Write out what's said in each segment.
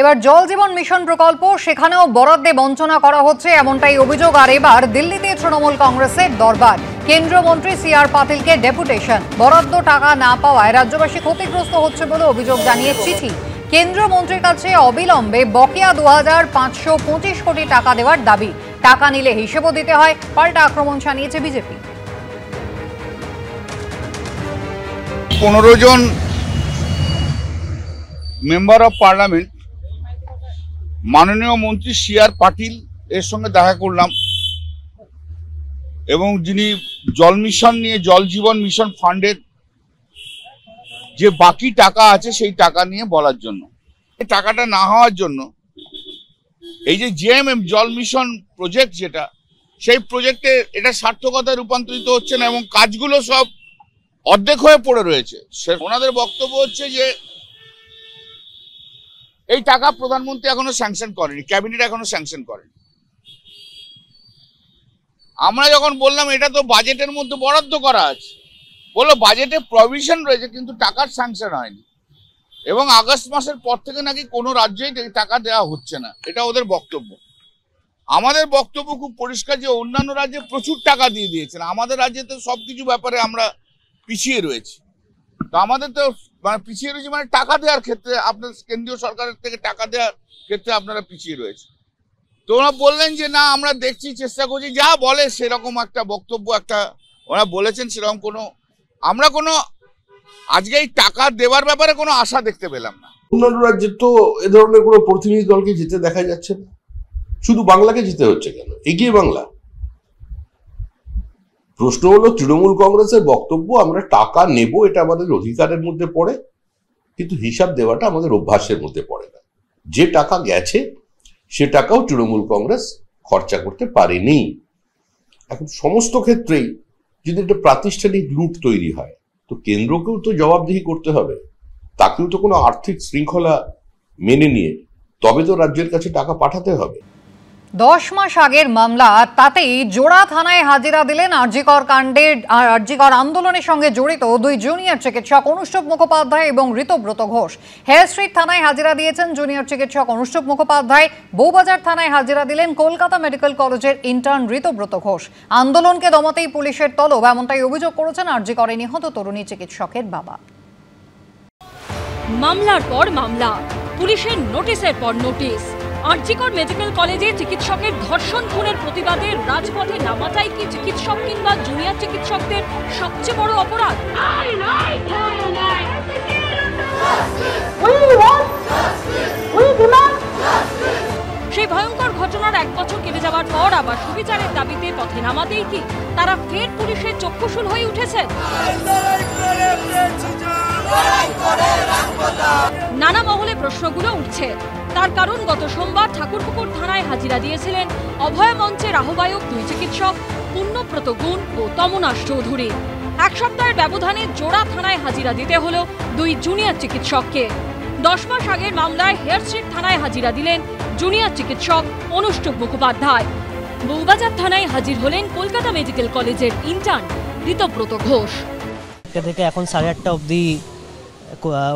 এবার জল জীবন মিশন প্রকল্প সেখানেও বরাদ্দে বঞ্চনা করা হচ্ছে এমনটাই অভিযোগ। আর এবার দিল্লিতে তৃণমূল কংগ্রেসের দরবার, কেন্দ্রীয় মন্ত্রী CR পাতিলকে ডেপুটেশন। বরাদ্দ টাকা না পাওয়ায় রাজ্যবাসী ক্ষতিগ্রস্ত হচ্ছে বলে অভিযোগ জানিয়ে চিঠি কেন্দ্রীয় মন্ত্রীর কাছে অবিলম্বে বকেয়া 2525 কোটি টাকা দেওয়ার দাবি। টাকা নিলে হিসেবও দিতে হয়, পাল্টা আক্রমণ জানিয়েছে বিজেপি। 15 জন মেম্বার অফ পার্লামেন্ট মাননীয় মন্ত্রী CR পাটিল এর সঙ্গে দেখা করলাম এবং যিনি জল মিশন নিয়ে জল জীবন মিশন ফান্ডের যে বাকি টাকা আছে সেই টাকা নিয়ে বলার জন্য, এই টাকাটা না হওয়ার জন্য এই যে JMM জল মিশন প্রজেক্ট যেটা, সেই প্রজেক্টে এটা সার্থকতায় রূপান্তরিত হচ্ছে না এবং কাজগুলো সব অর্ধেক হয়ে পড়ে রয়েছে। ওনাদের বক্তব্য হচ্ছে যে এই টাকা প্রধানমন্ত্রী এখনো স্যাংশন করেনি, ক্যাবিনেট এখনো স্যাংশন করেনি। আমরা যখন বললাম এটা তো বাজেটের মধ্যে বরাদ্দ করা আছে, বললো বাজেটে প্রভিশন রয়েছে কিন্তু টাকার স্যাংশন হয়নি এবং আগস্ট মাসের পর থেকে নাকি কোনো রাজ্যেই টাকা দেওয়া হচ্ছে না, এটা ওদের বক্তব্য। আমাদের বক্তব্য খুব পরিষ্কার যে অন্যান্য রাজ্যে প্রচুর টাকা দিয়ে দিয়েছেন, আমাদের রাজ্যে তো সবকিছু ব্যাপারে আমরা পিছিয়ে রয়েছি। তো আমাদের তো মানে পিছিয়ে রয়েছে মানে টাকা দেওয়ার ক্ষেত্রে, আপনার কেন্দ্রীয় সরকারের থেকে টাকা দেওয়ার ক্ষেত্রে আপনারা পিছিয়ে রয়েছে। তো ওরা বললেন যে না আমরা দেখছি, চেষ্টা করছি, যা বলে সেরকম একটা বক্তব্য একটা ওরা বলেছেন, সেরকম কোনো আমরা কোনো আজকে এই টাকা দেওয়ার ব্যাপারে কোনো আশা দেখতে পেলাম না। অন্যান্য রাজ্যে তো এ ধরনের কোনো প্রতিনিধি দলকে যেতে দেখা যাচ্ছে না, শুধু বাংলাকে যেতে হচ্ছে কেন? এগিয়ে বাংলা। প্রশ্ন হলো তৃণমূল কংগ্রেসের বক্তব্য আমরা টাকা নেব, এটা আমাদের অধিকারের মধ্যে পড়ে, কিন্তু হিসাব দেওয়াটা আমাদের অভ্যাসের মধ্যে পড়ে না। যে টাকা গেছে সে টাকাও তৃণমূল কংগ্রেস খরচা করতে পারেনি। এখন সমস্ত ক্ষেত্রেই যদি একটা প্রাতিষ্ঠানিক লুট তৈরি হয় তো কেন্দ্রকেও তো জবাবদিহি করতে হবে, তাকেও তো কোনো আর্থিক শৃঙ্খলা মেনে নিয়ে তবে তো রাজ্যের কাছে টাকা পাঠাতে হবে। 10 মাস আগের মামলা, তাতেই জোড়া থানায় হাজিরা দিলেন আরজিকর আন্দোলনের সঙ্গে জড়িত 2 জুনিয়র চিকিৎসক অনুষ্ঠব মুখোপাধ্যায় এবং ঋতব্রত ঘোষ। হেয়ার স্ট্রিট থানায় হাজিরা দিয়েছেন জুনিয়র চিকিৎসক অনুষ্ঠব মুখোপাধ্যায়, বউবাজার থানায় হাজিরা দিলেন কলকাতা মেডিকেল কলেজের ইন্টার্ন ঋতব্রত ঘোষ। আন্দোলনকে দমাতেই পুলিশের তলব, এমনটাই অভিযোগ করেছেন আরজিকরে নিহত তরুণী চিকিৎসকের বাবা। মামলার পর মামলা, পুলিশের নোটিশের পর নোটিশ। আরজিকর মেডিকেল কলেজে চিকিৎসকের ধর্ষণ খুনের প্রতিবাদে রাজপথে নামাটাই কি চিকিৎসক কিংবা জুনিয়র চিকিৎসকদের সবচেয়ে বড় অপরাধ? সেই ভয়ঙ্কর ঘটনার 1 বছর কেটে যাওয়ার পর আবার সুবিচারের দাবিতে পথে নামাতেই কি তারা ফের পুলিশের চক্ষুশূল হয়ে উঠেছেন? নানা মহলে প্রশ্নগুলো উঠছে। তার কারণ গত সোমবার ঠাকুরপুকুর থানায় হাজিরা দিয়েছিলেন অভয় মঞ্চের আহ্বায়ক 2 চিকিৎসক পুণ্যব্রত গুণ ও তমনাশ চৌধুরী। 1 সপ্তাহের ব্যবধানে জোড়া থানায় হাজিরা দিতে হলো 2 জুনিয়র চিকিৎসককে। 10 মাস আগের মামলায় হেয়ার স্ট্রিট থানায় হাজিরা দিলেন জুনিয়র চিকিৎসক অনুষ্ঠব মুখোপাধ্যায়। বউবাজার থানায় হাজির হলেন কলকাতা মেডিকেল কলেজের ইন্টার্ন ঋতব্রত ঘোষ। থেকে এখন 8:30 অবধি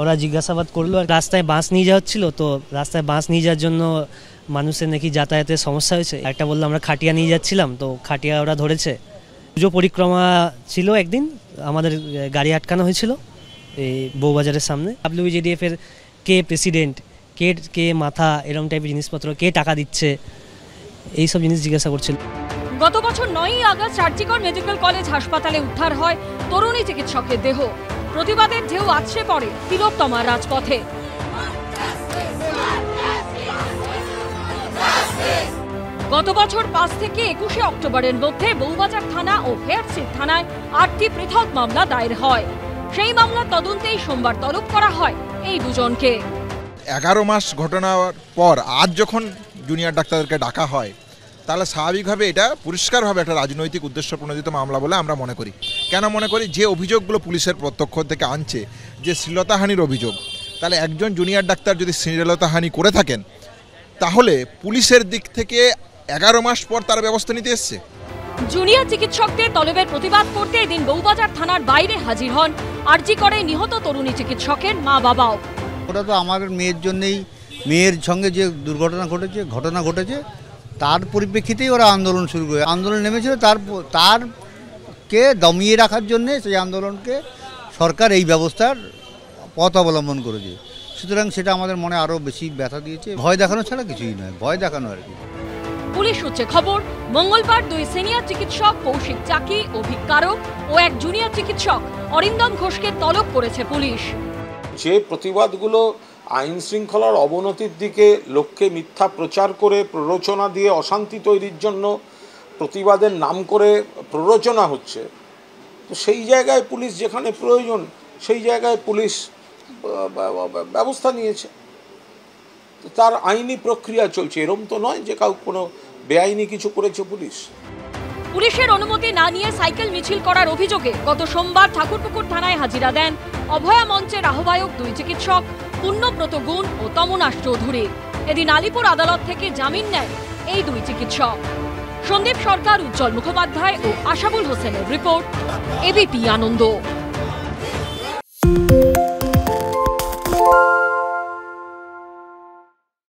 ওরা জিজ্ঞাসাবাদ করলো। রাস্তায় বাস নিয়ে যাওয়া হচ্ছিল, তো রাস্তায় বাস নিয়ে যাওয়ার জন্য মানুষের নাকি যাতায়াতের সমস্যা হয়েছে। একটা বললো আমরা খাটিয়া নিয়ে যাচ্ছিলাম, তো খাটিয়া ওরা ধরেছে। পুজো পরিক্রমা ছিল একদিন, আমাদের গাড়ি আটকানো হয়েছিল এই বউবাজারের সামনে। WJDF এর কে প্রেসিডেন্ট, কে মাথা, এরকম টাইপের জিনিসপত্র, কে টাকা দিচ্ছে, এইসব জিনিস জিজ্ঞাসা করছিল। গত বছর 9ই আগস্ট আরজিকর মেডিকেল কলেজ হাসপাতালে উদ্ধার হয় তরুণী চিকিৎসকের দেহ। প্রতিবাদের ঢেউ আছড়ে পড়ে তিলোত্তমার রাজপথে। গত বছর 5 থেকে 21 অক্টোবরের মধ্যে বউবাজার থানা ও হেয়ার স্ট্রিট থানায় 8টি পৃথক মামলা দায়ের হয়। সেই মামলার তদন্তেই সোমবার তলব করা হয় এই দুজনকে। 11 মাস ঘটনার পর আজ যখন জুনিয়র ডাক্তারদেরকে ডাকা হয়, তাহলে স্বাভাবিকভাবে এটা পরিষ্কারভাবে একটা রাজনৈতিক উদ্দেশ্য প্রণোদিত মামলা বলে আমরা মনে করি। কেন মনে করি? যে অভিযোগগুলো পুলিশের প্রত্যক্ষ থেকে আনছে, যে শ্লীলতাহানির অভিযোগ, তাহলে একজন জুনিয়র ডাক্তার যদি শ্লীলতাহানি করে থাকেন তাহলে পুলিশের দিক থেকে 11 মাস পর তার ব্যবস্থা নিতে এসছে। জুনিয়র চিকিৎসকদের তলবের প্রতিবাদ করতে এদিন বউবাজার থানার বাইরে হাজির হন আরজিকরে নিহত তরুণী চিকিৎসকের মা বাবাও। ওটা তো আমাদের মেয়ের জন্যই মেয়ের সঙ্গে যে ঘটনা ঘটেছে তার পরিপ্রেক্ষিতেই ওরা আন্দোলন শুরু করে আন্দোলন নেমেছিল। তারকে দমিয়ে রাখার জন্যে সেই আন্দোলনকে সরকার এই ব্যবস্থার পথ অবলম্বন করেছে। সুতরাং সেটা আমাদের মনে আরও বেশি ব্যথা দিয়েছে। ভয় দেখানো ছাড়া কিছুই নয়, ভয় দেখানো আর কি। পুলিশ সূত্রে খবর, মঙ্গলবার 2 সিনিয়র চিকিৎসক কৌশিক চাকি, অভিক কারক ও 1 জুনিয়র চিকিৎসক অরিন্দম ঘোষকে তলব করেছে পুলিশ। যে প্রতিবাদগুলো আইন শৃঙ্খলার অবনতির দিকে লোককে মিথ্যা প্রচার করে প্ররোচনা দিয়ে অশান্তি তৈরির জন্য প্রতিবাদের নাম করে প্ররোচনা হচ্ছে, তো সেই জায়গায় পুলিশ যেখানে প্রয়োজন সেই জায়গায় পুলিশ ব্যবস্থা নিয়েছে। তো তার আইনি প্রক্রিয়া চলছে, এরকম তো নয় যে কোনো বেআইনি কিছু করেছে পুলিশ। পুলিশের অনুমতি না নিয়ে সাইকেল মিছিল করার অভিযোগে গত সোমবার ঠাকুরপুকুর থানায় হাজিরা দেন অভয়া মঞ্চের আহ্বায়ক 2 চিকিৎসক পুণ্যব্রত গুণ ও তমনাশ চৌধুরী। এদিন আলিপুর আদালত থেকে জামিন নেন এই 2 চিকিৎসক। সন্দীপ সরকার, উজ্জ্বল মুখোপাধ্যায় ও আশাবুল হোসেনের রিপোর্ট, এবিপি আনন্দ।